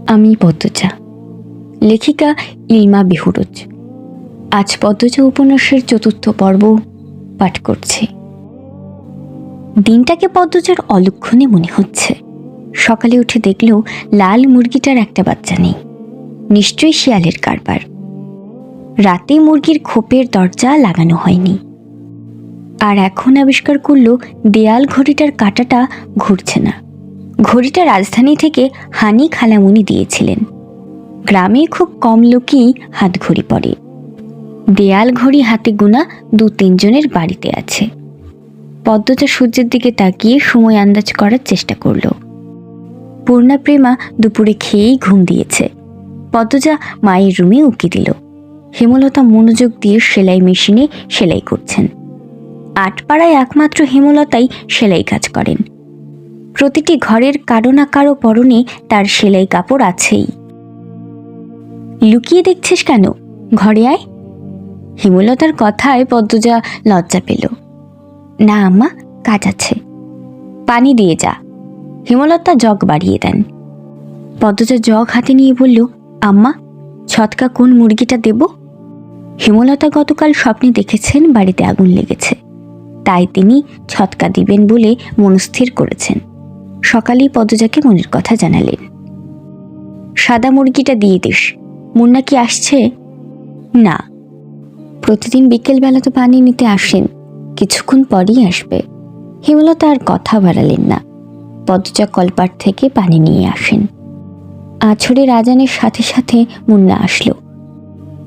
আমি পদ্মজা, লেখিকা ইলমা বেহুরুজ। আজ পদ্মজা উপন্যাসের ৪র্থ পর্ব পাঠ করছি। দিনটাকে পদ্মজার অলক্ষণে মনে হচ্ছে। সকালে উঠে দেখলেও লাল মুরগিটার একটা বাচ্চা নেই। নিশ্চয়ই শিয়ালের কারবার। রাতে মুরগির খোপের দরজা লাগানো হয়নি। আর এখন আবিষ্কার করল দেয়াল ঘড়িটার কাঁটাটা ঘুরছে না। ঘড়িটা রাজধানী থেকে হানি খালামুনি দিয়েছিলেন। গ্রামে খুব কম লোকই হাত ঘড়ি পরে। দেয়াল ঘড়ি হাতে গোনা ২-৩ জনের বাড়িতে আছে। পদ্মজা সূর্যের দিকে তাকিয়ে সময় আন্দাজ করার চেষ্টা করল। পূর্ণা প্রেমা দুপুরে খেয়েই ঘুম দিয়েছে। পদ্মজা মায়ের রুমে উকি দিল। হেমলতা মনোযোগ দিয়ে সেলাই মেশিনে সেলাই করছেন। আটপাড়ায় একমাত্র হেমলতাই সেলাই কাজ করেন। প্রতিটি ঘরের কারো না কারো পরনে তার সেলাই কাপড় আছেই। লুকিয়ে দেখছিস কেন? ঘরে আয়। হেমলতার কথায় পদ্মজা লজ্জা পেল। না আম্মা, কাজ আছে। পানি দিয়ে যা। হেমলতা জগ বাড়িয়ে দেন। পদ্মজা জগ হাতে নিয়ে বলল, আম্মা, ছটকা কোন মুরগিটা দেব? হেমলতা গতকাল স্বপ্নে দেখেছেন বাড়িতে আগুন লেগেছে, তাই তিনি ছটকা দিবেন বলে মনস্থির করেছেন। সকালেই পদ্মজাকে মনের কথা জানালেন। সাদা মুরগিটা দিয়ে দিস। মুন্না কি আসছে? না, প্রতিদিন বিকেলবেলা তো পানি নিতে আসেন, কিছুক্ষণ পরই আসবে। হেমলতা আর কথা বাড়ালেন না। পদ্মজা কলপাট থেকে পানি নিয়ে আসেন। আছরের আজানের সাথে সাথে মুন্না আসলো।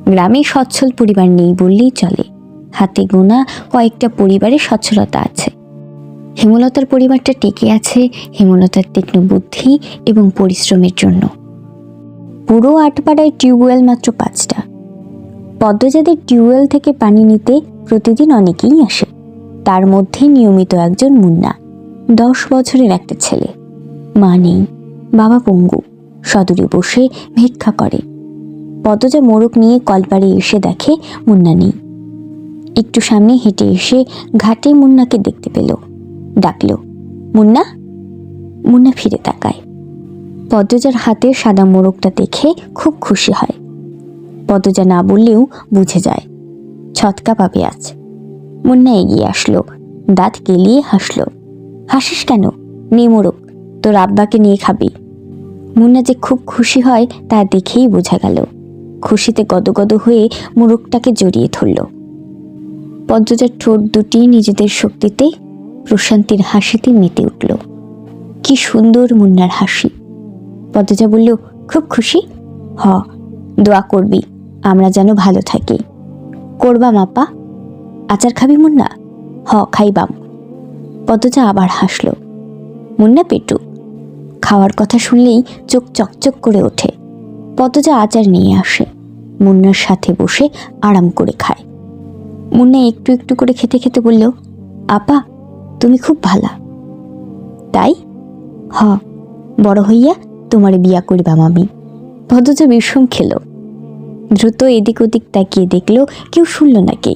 গ্রামে সচ্ছল পরিবার নেই বললেই চলে। হাতে গোনা কয়েকটা পরিবারে সচ্ছলতা আছে। হেমলতার পরিবারটা টিকে আছে হেমলতার তীক্ষ্ণ বুদ্ধি এবং পরিশ্রমের জন্য। পুরো আটপাড়ায় টিউবওয়েল মাত্র 5টা। পদ্মজাদের টিউবওয়েল থেকে পানি নিতে প্রতিদিন অনেকেই আসে। তার মধ্যে নিয়মিত একজন মুন্না, 10 বছরের একটা ছেলে। মা নেই, বাবা পঙ্গু, সদরে বসে ভিক্ষা করে। পদ্মজা মোড়ক নিয়ে কলপাড়ে এসে দেখে মুন্না নেই। একটু সামনে হেঁটে এসে ঘাটে মুন্নাকে দেখতে পেল। ডাকল, মুন্না। মুন্না ফিরে তাকায়। পদ্মজার হাতে সাদা মোড়কটা দেখে খুব খুশি হয়। পদ্মজা না বললেও বুঝে যায় ছটকা পাবে আজ। মুন্না এগিয়ে আসলো, দাঁত কেলিয়ে হাসলো। হাসিস কেন? নে মোড়ক, তোর আব্বাকে নিয়ে খাবি। মুন্না যে খুব খুশি হয় তা দেখেই বোঝা গেল। খুশিতে গদগদ হয়ে মোড়কটাকে জড়িয়ে ধরল। পদ্মজার ঠোঁট দুটি নিজেদের শক্তিতে প্রশান্তির হাসিতে মেতে উঠল। কি সুন্দর মুন্নার হাসি। পদ্মজা বলল, খুব খুশি? হ, দোয়া করবি আমরা যেন ভালো থাকি। করবাম আপা। আচার খাবি মুন্না? হ, খাইবাম। পদ্মজা আবার হাসল। মুন্না পেটু। খাওয়ার কথা শুনলেই চোখ চকচক করে ওঠে। পদ্মজা আচার নিয়ে আসে। মুন্নার সাথে বসে আরাম করে খায়। মুন্না একটু একটু করে খেতে খেতে বলল, আপা, তুমি খুব ভালা। তাই? হ, বড় হইয়া তোমার বিয়া করিবাম আমি। পদ্মজা বিষম খেল। দ্রুত এদিক ওদিক তাকিয়ে দেখল কেউ শুনল নাকি।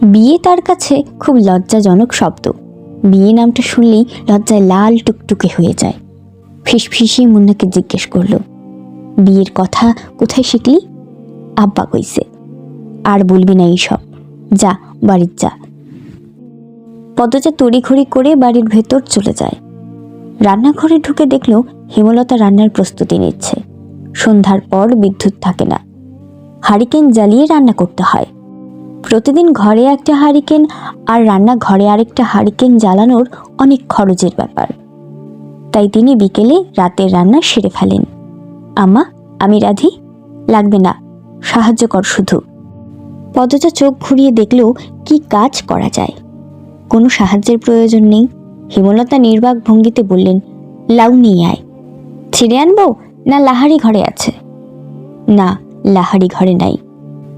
বিয়ে তার কাছে খুব লজ্জাজনক শব্দ। বিয়ে নামটা শুনলেই লজ্জায় লাল টুকটুকে হয়ে যায়। ফিসফিসিয়ে মুন্নাকে জিজ্ঞেস করল, বিয়ের কথা কোথায় শিখলি? আব্বা কইছে। আর বলবি না এইসব, যা বাড়ির যা। পদ্মজা তড়িঘড়ি করে বাড়ির ভেতর চলে যায়। রান্নাঘরে ঢুকে দেখল হেমলতা রান্নার প্রস্তুতি নিচ্ছে। সন্ধ্যার পর বিদ্যুৎ থাকে না। হারিকেন জ্বালিয়ে রান্না করতে হয়। প্রতিদিন ঘরে একটা হারিকেন আর রান্নাঘরে আরেকটা হারিকেন জ্বালানোর অনেক খরচের ব্যাপার। তাই তিনি বিকেলে রাতের রান্না সেরে ফেলেন। আম্মা, আমি রাঁধি? লাগবে না, সাহায্য কর শুধু। পদ্মজা চোখ ঘুরিয়ে দেখল কি কাজ করা যায়। কোনো সাহায্যের প্রয়োজন নেই। হেমলতা নির্বাক ভঙ্গিতে বললেন, লাউ নিয়ে আয়। ছিঁড়ে আনবো না লাহারি ঘরে আছে? না, লাহারি ঘরে নাই।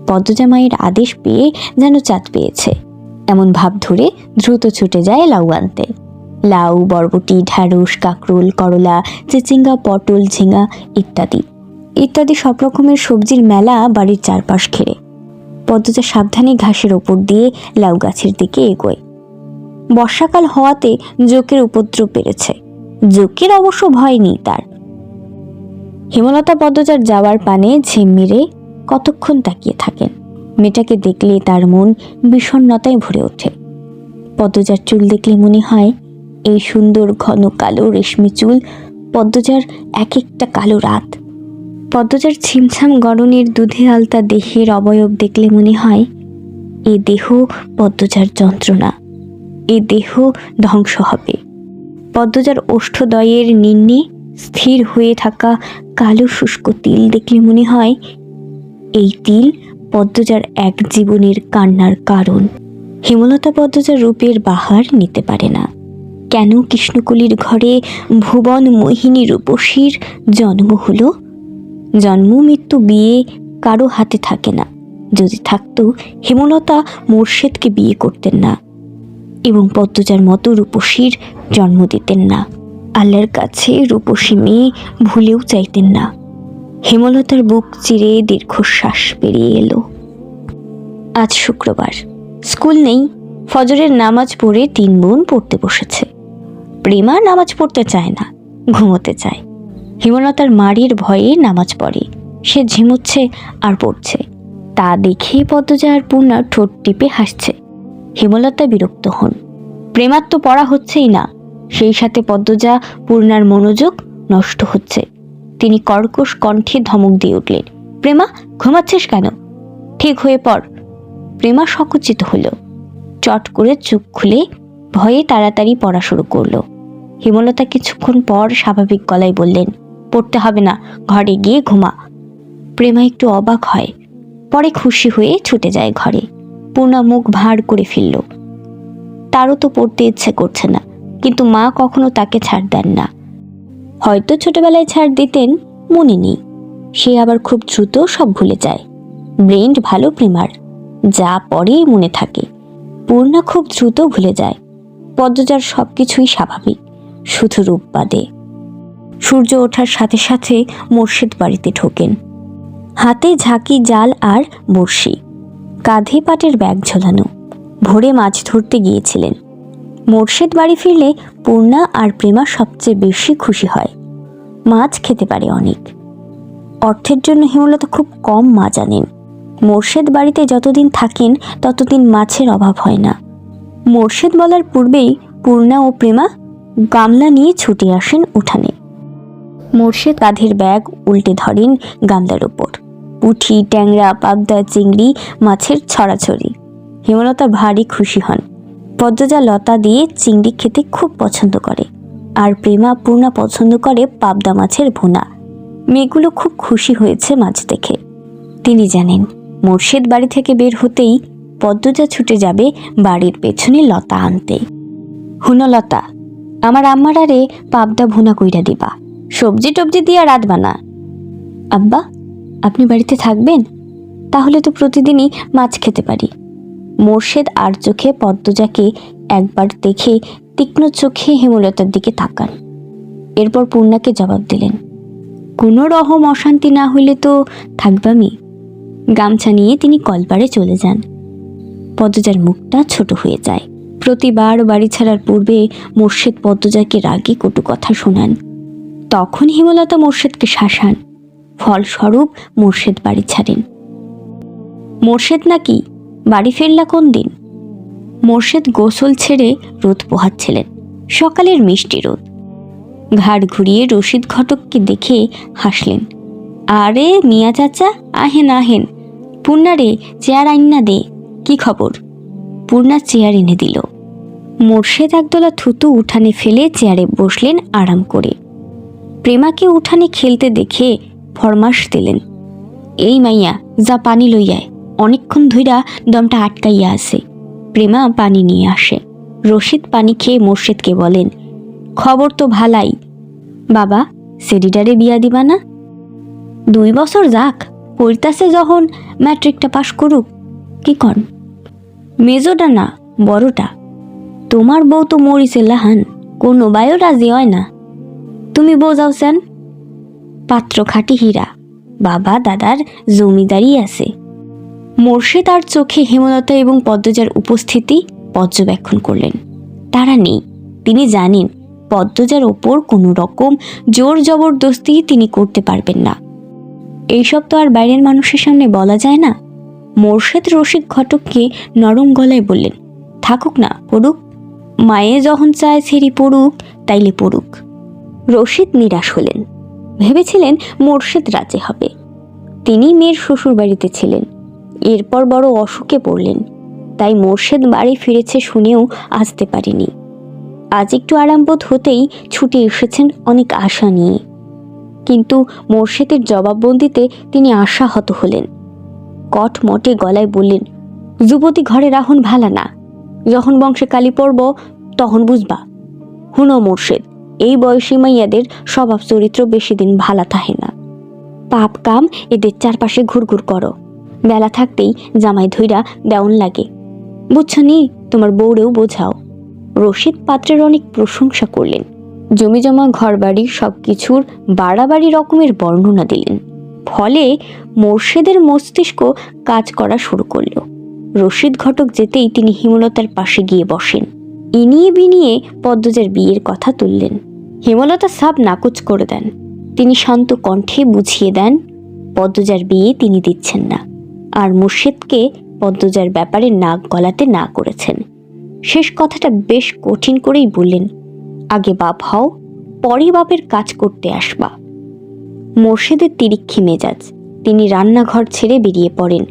পদ্মজা মায়ের আদেশ পেয়ে যেন চাঁদ পেয়েছে এমন ভাব ধরে দ্রুত ছুটে যায় লাউ আনতে। লাউ, বরবটি, ঢ্যাঁড়স, কাঁকরোল, করলা, চিচিঙ্গা, পটল, ঝিঙা ইত্যাদি ইত্যাদি সব রকমের সবজির মেলা বাড়ির চারপাশ ঘিরে। পদ্মজা সাবধানে ঘাসের ওপর দিয়ে লাউ গাছের দিকে এগোয়। বর্ষাকাল হওয়াতে জোকের উপদ্রব বেড়েছে। জোকের অবশ্য ভয় নেই তার। হেমলতা পদ্মজার যাওয়ার পানে ঝিম মেরে কতক্ষণ তাকিয়ে থাকেন। মেয়েটাকে দেখলে তার মন বিষণ্ণতায় ভরে ওঠে। পদ্মজার চুল দেখলে মনে হয় এই সুন্দর ঘন কালো রেশমি চুল পদ্মজার এক একটা কালো রাত। পদ্মজার ছিমছাম গড়নের দুধে আলতা দেহের অবয়ব দেখলে মনে হয় এ দেহ পদ্মজার যন্ত্রণা, এ দেহ ধ্বংস হবে। পদ্মজার ওষ্ঠদয়ের নিম্নে স্থির হয়ে থাকা কালো শুষ্ক তিল দেখলে মনে হয় এই তিল পদ্মজার এক জীবনের কান্নার কারণ। হেমলতা পদ্মজার রূপের বাহার নিতে পারে না। কেন কৃষ্ণকলির ঘরে ভুবন মোহিনী রূপসীর জন্ম হলো? জন্ম মৃত্যু বিয়ে কারো হাতে থাকে না। যদি থাকতো হেমলতা মোর্শেদকে বিয়ে করতেন না এবং পদ্মজার মতো রূপসীর জন্ম দিতেন না। আল্লাহর কাছে রূপসী মেয়ে ভুলেও চাইতেন না। হেমলতার বুক চিরে দীর্ঘশ্বাস বেরিয়ে এলো। আজ শুক্রবার, স্কুল নেই। ফজরের নামাজ পড়ে 3 বোন পড়তে বসেছে। প্রেমা নামাজ পড়তে চায় না, ঘুমোতে চায়। হেমলতার মারির ভয়ে নামাজ পড়ে। সে ঝিমুচ্ছে আর পড়ছে। তা দেখে পদ্মজা আর পূর্ণা ঠোঁট টিপে হাসছে। হেমলতা বিরক্ত হন। প্রেমার তো পড়া হচ্ছেই না, সেই সাথে পদ্মজা পূর্ণার মনোযোগ নষ্ট হচ্ছে। তিনি কর্কশ কণ্ঠে ধমক দিয়ে উঠলেন, প্রেমা, ঘুমাচ্ছিস কেন? ঠিক হয়ে পড়। প্রেমা সংকুচিত হলো। চট করে চোখ খুলে ভয়ে তাড়াতাড়ি পড়া শুরু করলো। হেমলতা কিছুক্ষণ পর স্বাভাবিক গলায় বললেন, পড়তে হবে না, ঘরে গিয়ে ঘুমা। প্রেমা একটু অবাক হয়, পরে খুশি হয়ে ছুটে যায় ঘরে। পূর্ণা মুখ ভার করে ফেলল। তারও তো পড়তে ইচ্ছে করছে না, কিন্তু মা কখনো তাকে ছাড় দেন না। হয়তো ছোটবেলায় ছাড় দিতেন, মনে নেই। সে আবার খুব দ্রুত সব ভুলে যায়। ব্রেন ভালো প্রেমার, যা পড়েই মনে থাকে। পূর্ণা খুব দ্রুত ভুলে যায়। পদ্মজার সবকিছুই স্বাভাবিক, শুধু রূপ বাদে। সূর্য ওঠার সাথে সাথে মোর্শেদ বাড়িতে ঢোকেন। হাতে ঝাঁকি, জাল আর বড়শি, কাঁধে পাটের ব্যাগ ঝোলানো। ভোরে মাছ ধরতে গিয়েছিলেন। মোর্শেদ বাড়ি ফিরলে পূর্ণা আর প্রেমা সবচেয়ে বেশি খুশি হয়। মাছ খেতে পারে অনেক। অর্থের জন্য হেমলতা খুব কম মাছ আনেন। মোর্শেদ বাড়িতে যতদিন থাকেন ততদিন মাছের অভাব হয় না। মোর্শেদ বলার পূর্বেই পূর্ণা ও প্রেমা গামলা নিয়ে ছুটে আসেন উঠানে। মোর্শেদ কাঁধের ব্যাগ উল্টে ধরেন গামলার ওপর। পুঁটি, ট্যাংরা, পাবদা, চিংড়ি মাছের ছড়াছড়ি। হেমলতা ভারী খুশি হন। পদ্মজা লতা দিয়ে চিংড়ি খেতে খুব পছন্দ করে, আর প্রেমা পূর্ণা পছন্দ করে পাবদা মাছের ভুনা। মেয়েগুলো খুব খুশি হয়েছে মাছ দেখে। তিনি জানেন মোর্শেদ বাড়ি থেকে বের হতেই পদ্মজা ছুটে যাবে বাড়ির পেছনে লতা আনতে। হুনলতা, আমার আম্মারারে পাবদা ভুনা কইরা দিবা, সবজি টবজি দিয়া রাত বানা। আব্বা, আপনি বাড়িতে থাকবেন? তাহলে তো প্রতিদিনই মাছ খেতে পারি। মোর্শেদ আর চোখে পদ্মজাকে একবার দেখে তীক্ষ্ণ চোখে হেমলতার দিকে তাকান। এরপর পূর্ণাকে জবাব দিলেন, কোনো রকম অশান্তি না হইলে তো থাকবামি। গামছা নিয়ে তিনি কলপারে চলে যান। পদ্মজার মুখটা ছোট হয়ে যায়। প্রতিবার বাড়ি ছাড়ার পূর্বে মোর্শেদ পদ্মজাকে রাগে কটু কথা শোনান। তখন হেমলতা মোর্শেদকে শাসান। ফলস্বরূপ মোর্শেদ বাড়ি ছাড়েন। মোর্শেদ নাকি বাড়ি ফিরলা কোন দিন? মোর্শেদ গোসল ছেড়ে রোদ পোহাচ্ছিলেন। সকালের মিষ্টি রোদ। ঘাড় ঘুরিয়ে রশিদ ঘটককে দেখে হাসলেন। আরে মিয়া চাচা, আহেন আহেন। পূর্ণা রে, চেয়ার আইন্না দে। কি খবর? পূর্ণা চেয়ার এনে দিল। মোর্শেদ একদলা থুতু উঠানে ফেলে চেয়ারে বসলেন আরাম করে। প্রেমাকে উঠানে খেলতে দেখে ফরমাস দিলেন, এই মাইয়া, যা পানি লইয়ায়, অনেকক্ষণ ধইরা দমটা আটকাইয়া আছে। প্রেমা পানি নিয়ে আসে। রশিদ পানি খেয়ে মোর্শেদকে বলেন, খবর তো ভালাই। বাবা, সেডিডারে বিয়া দিবা না? 2 বছর যাক, পড়তাছে যখন, ম্যাট্রিকটা পাশ করুক। কি কন? মেজোটা না, বড়টা। তোমার বউ তো মরিছে লাহান, কোনো বায়ও রাজি হয় না। তুমি বোঝাও সেন, পাত্র খাঁটি হীরা, বাবা দাদার জমিদারি আছে। মোর্শেদ আর চোখে হেমলতা এবং পদ্মজার উপস্থিতি পর্যবেক্ষণ করলেন। তারা নেই, তিনি জানেন পদ্মজার ওপর কোনো রকম জোর জবরদস্তি তিনি করতে পারবেন না। এইসব তো আর বাইরের মানুষের সামনে বলা যায় না। মোর্শেদ রসিক ঘটককে নরম গলায় বললেন, থাকুক না, পড়ুক। মায়ে যখন চায় ছেড়ি পড়ুক, তাইলে পড়ুক। রশিদ নিরাশ হলেন। ভেবেছিলেন মোর্শেদ রাজি হবে। তিনি মেয়ের শ্বশুর বাড়িতে ছিলেন, এরপর বড় অসুখে পড়লেন, তাই মোর্শেদ বাড়ি ফিরেছে শুনেও আসতে পারেনি। আজ একটু আরামবোধ হতেই ছুটে এসেছেন অনেক আশা নিয়ে। কিন্তু মোর্শেদের জবাববন্দিতে তিনি আশাহত হলেন। কটমটে গলায় বললেন, যুবতী ঘরে রাখুন ভালা না, যখন বংশে কালি পড়ব তখন বুঝবা। হুনো মোর্শেদ, এই বয়সী মাইয়াদের স্বভাব চরিত্র বেশি দিন ভালা থাকে না। পাপ কাম এদের চারপাশে ঘুরঘুর করো, বেলা থাকতেই জামাই ধইরা দেওন লাগে। বুঝছো নি, তোমার বউরেও বোঝাও। রশিদ পাত্রের অনেক প্রশংসা করলেন, জমিজমা ঘরবাড়ি সবকিছুর বাড়াবাড়ি রকমের বর্ণনা দিলেন। ফলে মোর্শেদের মস্তিষ্ক কাজ করা শুরু করলো। রশিদ ঘটক যেতেই তিনি হেমলতার পাশে গিয়ে বসেন। ইনিয়ে বিনিয়ে পদ্মজার বিয়ের কথা তুললেন। হেমলতা সাব নাকচ করে দেন। তিনি শান্ত কণ্ঠে বুঝিয়ে দেন পদ্মজার বিয়ে তিনি দিচ্ছেন না, আর মুর্শিদকে পদ্মজার ব্যাপারে নাক গলাতে না করেছেন। শেষ কথাটা বেশ কঠিন করেই বললেন, আগে বাপ হও, পরে বাপের কাজ করতে আসবা। মোর্শেদের তিরিক্ষি মেজাজ, তিনি রান্নাঘর ছেড়ে বেরিয়ে পড়েন।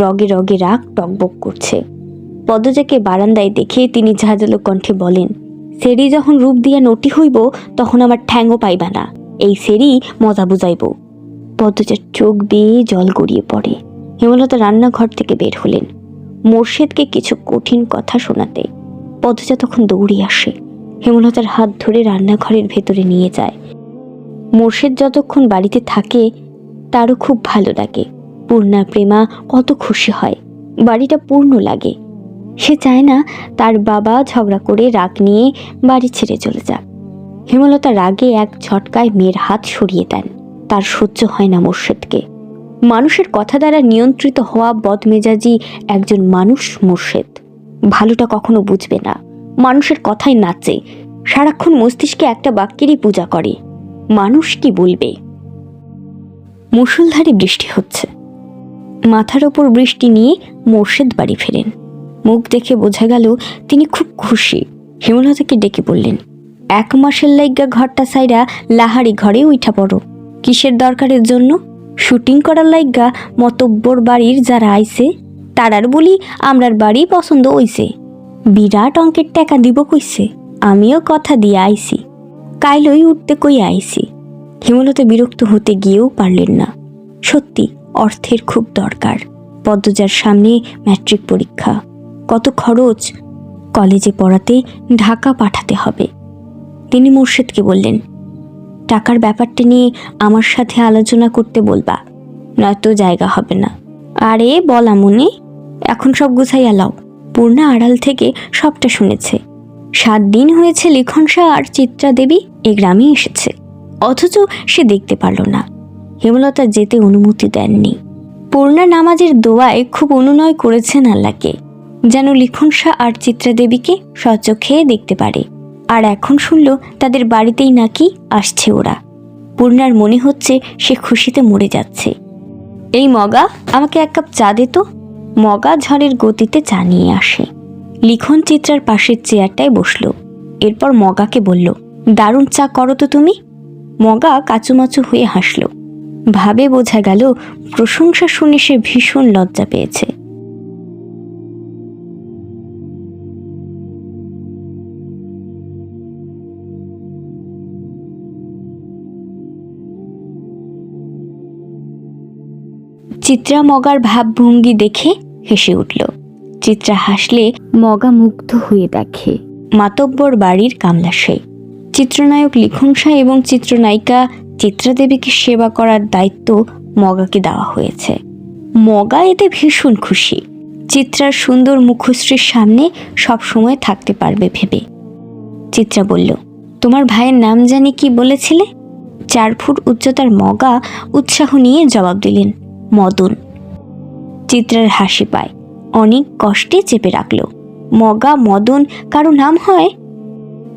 রগে রগে রাগ টকবক করছে। পদ্মজাকে বারান্দায় দেখে তিনি ঝাঁঝালো কণ্ঠে বলেন, সেরি যখন রূপ দিয়া নটি হইব তখন আমার ঠ্যাংও পাইবা না, এই সেরি মজা বুঝাইব। পদ্মজার চোখ বেয়ে জল গড়িয়ে পড়ে। হেমলতা রান্নাঘর থেকে বের হলেন মোর্শেদকে কিছু কঠিন কথা শোনাতে। পদ্মজা তখন দৌড়ে আসে, হেমলতার হাত ধরে রান্নাঘরের ভেতরে নিয়ে যায়। মোর্শেদ যতক্ষণ বাড়িতে থাকে তারও খুব ভালো লাগে। পূর্ণা প্রেমা কত খুশি হয়, বাড়িটা পূর্ণ লাগে। সে চায় না তার বাবা ঝগড়া করে রাগ নিয়ে বাড়ি ছেড়ে চলে যাক। হেমলতা রাগে এক ঝটকায় মেয়ের হাত সরিয়ে দেন। তার সহ্য হয় না মোর্শেদকে। মানুষের কথা দ্বারা নিয়ন্ত্রিত হওয়া বদমেজাজি একজন মানুষ মোর্শেদ। ভালোটা কখনো বুঝবে না, মানুষের কথাই নাচে, সারাক্ষণ মস্তিষ্কে একটা বাক্যেরই পূজা করে, মানুষ কি বলবে। মুষলধারে বৃষ্টি হচ্ছে। মাথার ওপর বৃষ্টি নিয়ে মোর্শেদ বাড়ি ফেরেন। মুখ দেখে বোঝা গেল তিনি খুব খুশি। হেমলতাকে ডেকে বললেন, 1 মাসের লাইগা ঘরটা সাইরা লাহারি ঘরে উঠা পড়ো। কিসের দরকারের জন্য? শুটিং করার লাইগা মতব্বর বাড়ির যারা আইছে তারার বলি আমরার বাড়ি পছন্দ হইছে। বিরাট অঙ্কের টাকা দিব কইছে, আমিও কথা দিয়ে আইছি, কাইলই উঠতে কই আইছি। হেমলতা বিরক্ত হতে গিয়েও পারলেন না। সত্যি অর্থের খুব দরকার। পদ্মজার সামনে ম্যাট্রিক পরীক্ষা, কত খরচ, কলেজে পড়াতে ঢাকা পাঠাতে হবে। তিনি মোর্শেদকে বললেন, টাকার ব্যাপারটা নিয়ে আমার সাথে আলোচনা করতে বলবা, নয়তো জায়গা হবে না। আরে বলা মনে, এখন সব গুছাইয়া লাও। পূর্ণা আড়াল থেকে সবটা শুনেছে। 7 দিন হয়েছে লিখন শাহ আর চিত্রা দেবী এ গ্রামে এসেছে, অথচ সে দেখতে পারল না। হেমলতা যেতে অনুমতি দেননি। পূর্ণা নামাজের দোয়ায় খুব অনুনয় করেছেন আল্লাহকে, যেন লিখন শাহ আর চিত্রা দেবীকে স্বচক্ষে দেখতে পারে। আর এখন শুনল তাদের বাড়িতেই নাকি আসছে ওরা। পূর্ণার মনে হচ্ছে সে খুশিতে মরে যাচ্ছে। এই মগা, আমাকে 1 কাপ চা দে তো। মগা ঝড়ের গতিতে চা নিয়ে আসে। লিখন চিত্রার পাশের চেয়ারটায় বসলো। এরপর মগাকে বলল, দারুণ চা করো তো তুমি। মগা কাচুমাচু হয়ে হাসল। ভাবে বোঝা গেল প্রশংসা শুনে সে ভীষণ লজ্জা পেয়েছে। চিত্রা মগার ভাবভঙ্গি দেখে হেসে উঠল। চিত্রা হাসলে মগা মুগ্ধ হয়ে দেখে মাতব্বর বাড়ির কামলা সে। চিত্রনায়ক লিখন শাহ এবং চিত্রনায়িকা চিত্রা দেবীকে সেবা করার দায়িত্ব মগাকে দেওয়া হয়েছে। মগা এতে ভীষণ খুশি। চিত্রার সুন্দর মুখশ্রীর সামনে সব সময় থাকতে পারবে ভেবে। চিত্রা বলল, তোমার ভাইয়ের নাম জানি কি বলেছিলে? 4 ফুট উচ্চতার মগা উৎসাহ নিয়ে জবাব দিলেন, মদন। চিত্রার হাসি পায়, অনেক কষ্টে চেপে রাখল। মগা মদন কারো নাম হয়?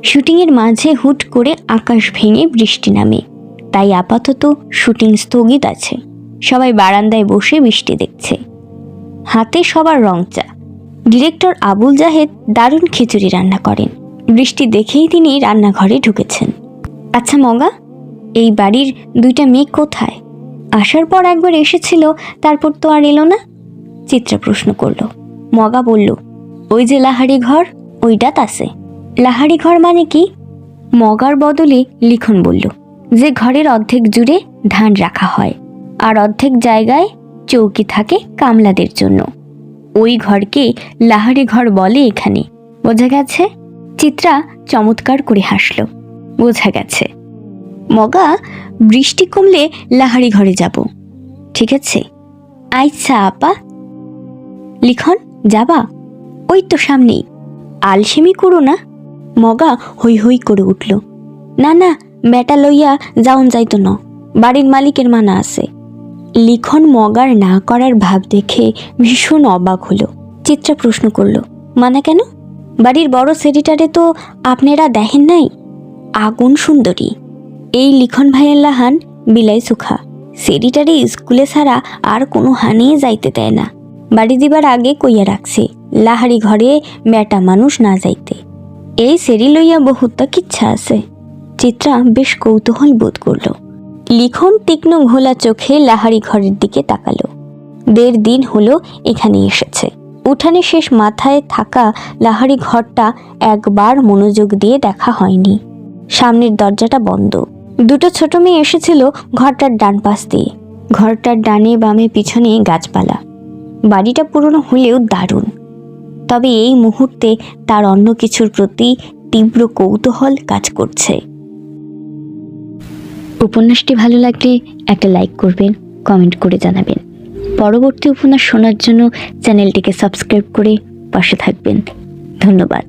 শুটিংয়ের মাঝে হুট করে আকাশ ভেঙে বৃষ্টি নামে, তাই আপাতত শুটিং স্থগিত আছে। সবাই বারান্দায় বসে বৃষ্টি দেখছে, হাতে সবার রং চা। ডিরেক্টর আবুল জাহেদ দারুণ খিচুড়ি রান্না করেন। বৃষ্টি দেখেই তিনি রান্নাঘরে ঢুকেছেন। আচ্ছা মগা, এই বাড়ির 2টা মেয়ে কোথায়? আসার পর একবার এসেছিল, তারপর তো আর এলো না। চিত্রা প্রশ্ন করল। মগা বলল, ওই যে লাহারি ঘর, ওইটাত আছে। লাহারি ঘর মানে কি? মগার বদলে লিখন বলল, যে ঘরের অর্ধেক জুড়ে ধান রাখা হয় আর অর্ধেক জায়গায় চৌকি থাকে কামলাদের জন্য। ওই ঘরকে লাহারি ঘর বলে এখানে। বোঝা গেছে? চিত্রা চমৎকার করে হাসল। বোঝা গেছে। মগা, বৃষ্টি কমলে লাহারি ঘরে যাব। ঠিক আছে। আচ্ছা আপা। লিখন, যাবা? ওই তো সামনেই। আলসেমি করো না। মগা হই হই করে উঠল। না না, বেটা লইয়া যাউন যাইতো না, বাড়ির মালিকের মানা আছে। লিখন মগার না করার ভাব দেখে ভীষণ অবাক হলো। চিত্রা প্রশ্ন করল, মানে কেন? বাড়ির বড় সেক্রেটারে তো আপনারা দেখেন নাই? আগুন সুন্দরী। এই লিখন ভাইয়ের লাহান বিলাই সুখা। সেক্রেটারি স্কুলে ছাড়া আর কোনো হানিয়ে যাইতে দেয় না। বাড়ি দিবার আগে কইয়া রাখছে লাহারি ঘরে বেটা মানুষ না যাইতে। এই সেরি লইয়া বহুতটা কিচ্ছা আছে। চিত্রা বেশ কৌতূহল বোধ করল। লিখন তীক্ষ্ণ ঘোলা চোখে লাহারি ঘরের দিকে তাকালো। 1.5 দিন হলো এখানে এসেছে। উঠানে শেষ মাথায় থাকা লাহারি ঘরটা একবার মনোযোগ দিয়ে দেখা হয়নি। সামনের দরজাটা বন্ধ। 2টো ছোট মেয়ে এসেছিল ঘরটার ডান পাশ দিয়ে। ঘরটার ডানে বামে পিছনে গাছপালা। বাড়িটা পুরনো হলেও দারুণ। তবে এই মুহূর্তে তার অন্য কিছুর প্রতি তীব্র কৌতূহল কাজ করছে। উপন্যাসটি ভালো লাগলে একটা লাইক করবেন, কমেন্ট করে জানাবেন। পরবর্তী উপন্যাস শোনার জন্য চ্যানেলটিকে সাবস্ক্রাইব করে পাশে থাকবেন। ধন্যবাদ।